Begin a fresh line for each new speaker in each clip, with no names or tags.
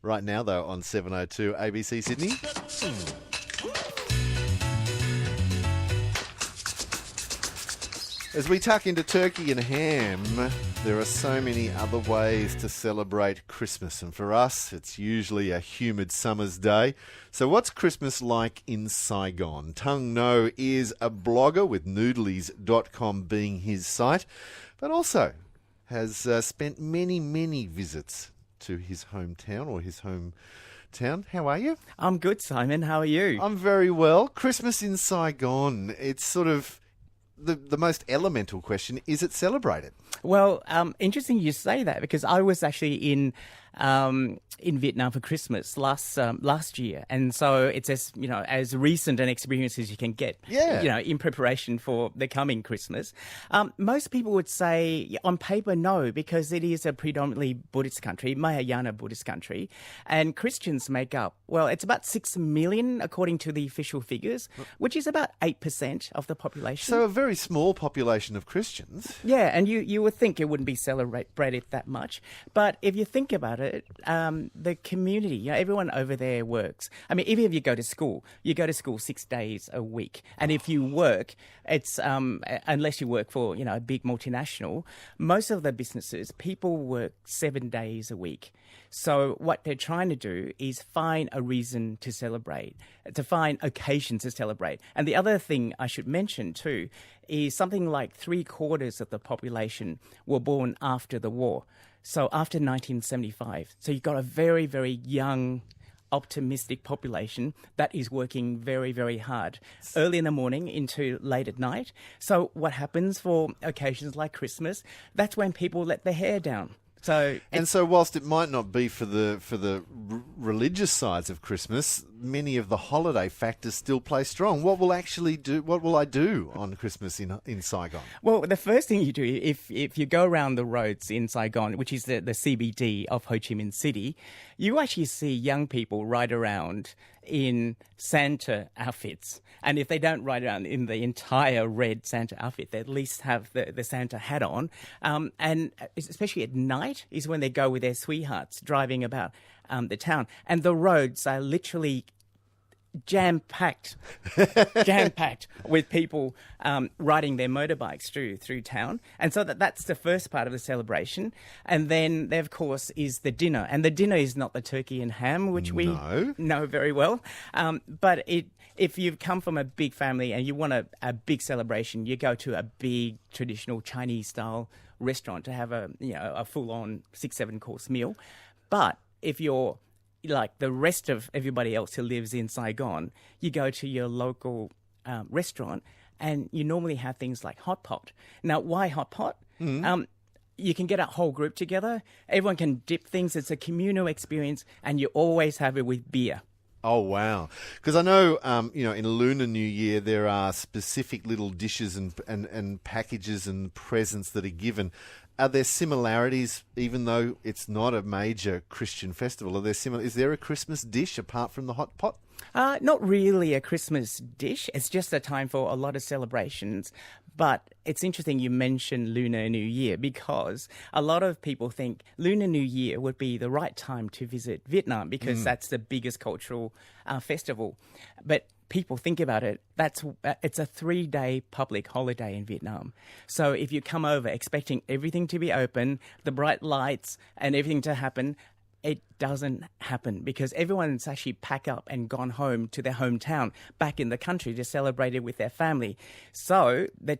Right now, though, on 702 ABC Sydney. As we tuck into turkey and ham, there are so many other ways to celebrate Christmas. And for us, it's usually a humid summer's day. So what's Christmas like in Saigon? Tung No is a blogger, with Noodlies.com being his site, but also has spent many visits to his hometown or his hometown. How are you?
I'm good, Simon. How are you?
I'm very well. Christmas in Saigon, it's sort of the most elemental question. Is it celebrated?
Well, interesting you say that, because I was actually in Vietnam for Christmas last year, and so it's as recent an experience as you can get.
Yeah.
In preparation for the coming Christmas. Most people would say on paper no, because it is a predominantly Buddhist country, Mahayana Buddhist country, and Christians make up, well, it's about 6 million according to the official figures, which is about 8% of the population.
So a very small population of Christians.
Yeah, and you would think it wouldn't be celebrated that much, but if you think about it, the community, everyone over there works. I mean, even if you go to school 6 days a week, and if you work, it's unless you work for a big multinational, most of the businesses, people work 7 days a week. So what they're trying to do is find a reason to celebrate, to find occasions to celebrate. And the other thing I should mention too is something like 3/4 of the population were born after the war. So after 1975. So you've got a very, very young, optimistic population that is working very, very hard, early in the morning into late at night. So what happens for occasions like Christmas, that's when people let their hair down. So
whilst it might not be for the religious sides of Christmas, many of the holiday factors still play strong. What will I do on Christmas in Saigon?
Well, the first thing you do, if you go around the roads in Saigon, which is the CBD of Ho Chi Minh City, you actually see young people ride around in Santa outfits. And if they don't ride around in the entire red Santa outfit, they at least have the Santa hat on. And especially at night is when they go with their sweethearts driving about the town. And the roads are literally jam-packed with people riding their motorbikes through town. And so that's the first part of the celebration. And then there, of course, is the dinner. And the dinner is not the turkey and ham, which we know very well. But if you've come from a big family and you want a big celebration, you go to a big traditional Chinese-style restaurant to have a full-on 6-7 course meal. But if you're like the rest of everybody else who lives in Saigon, you go to your local restaurant and you normally have things like hot pot. Now, why hot pot? You can get a whole group together. Everyone can dip things. It's a communal experience, and you always have it with beer.
Oh, wow. Because I know, in Lunar New Year, there are specific little dishes and packages and presents that are given. Are there similarities, even though it's not a major Christian festival? Is there a Christmas dish apart from the hot pot?
Not really a Christmas dish. It's just a time for a lot of celebrations. But it's interesting you mentioned Lunar New Year, because a lot of people think Lunar New Year would be the right time to visit Vietnam, because that's the biggest cultural festival. But people think about it, it's a 3-day public holiday in Vietnam. So if you come over expecting everything to be open, the bright lights and everything to happen, it doesn't happen, because everyone's actually packed up and gone home to their hometown back in the country to celebrate it with their family. So the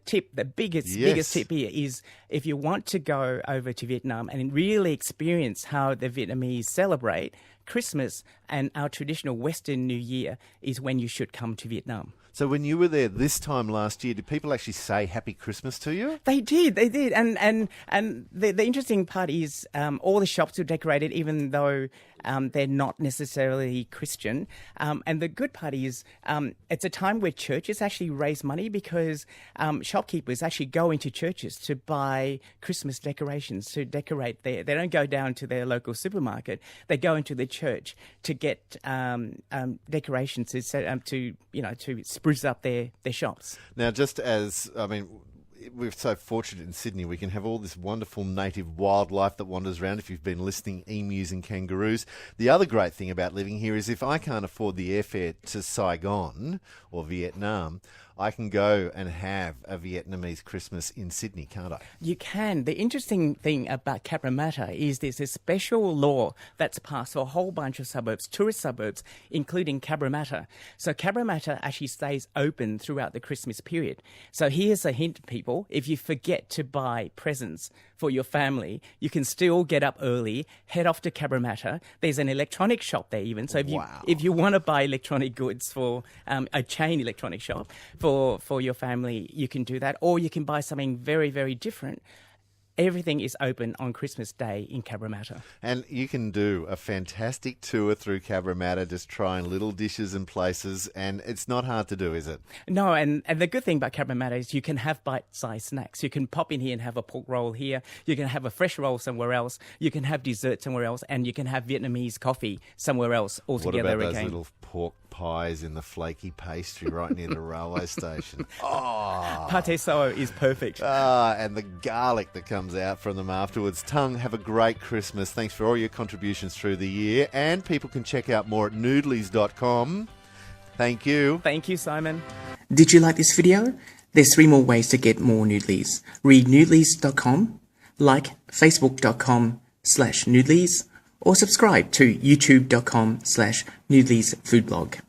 biggest tip here is, if you want to go over to Vietnam and really experience how the Vietnamese celebrate Christmas and our traditional Western New Year, is when you should come to Vietnam.
So when you were there this time last year, did people actually say Happy Christmas to you?
They did. And the interesting part is all the shops were decorated, even though they're not necessarily Christian. And the good part is it's a time where churches actually raise money, because shopkeepers actually go into churches to buy Christmas decorations to decorate there. They don't go down to their local supermarket. They go into the church to get decorations to spruce up their shops.
Now, just as, we're so fortunate in Sydney. We can have all this wonderful native wildlife that wanders around. If you've been listening, emus and kangaroos. The other great thing about living here is if I can't afford the airfare to Saigon or Vietnam, I can go and have a Vietnamese Christmas in Sydney, can't I?
You can. The interesting thing about Cabramatta is there's a special law that's passed for a whole bunch of suburbs, tourist suburbs, including Cabramatta. So Cabramatta actually stays open throughout the Christmas period. So here's a hint, people. If you forget to buy presents for your family, you can still get up early, head off to Cabramatta. There's an electronic shop there even. So if you want to buy electronic goods for a chain electronic shop for your family, you can do that. Or you can buy something very, very different. Everything is open on Christmas Day in Cabramatta.
And you can do a fantastic tour through Cabramatta, just trying little dishes and places, and it's not hard to do, is it?
No, and the good thing about Cabramatta is you can have bite-sized snacks. You can pop in here and have a pork roll here. You can have a fresh roll somewhere else. You can have dessert somewhere else, and you can have Vietnamese coffee somewhere else altogether.
What about those little pork pies in the flaky pastry right near the railway station? Oh,
Pate Sao is perfect.
and the garlic that comes out from them afterwards. Tung, have a great Christmas. Thanks for all your contributions through the year. And people can check out more at noodlies.com. Thank you.
Thank you, Simon.
Did you like this video? There's 3 more ways to get more Noodlies. Read noodlies.com, like facebook.com/noodlies, or subscribe to youtube.com/noodliesfoodblog.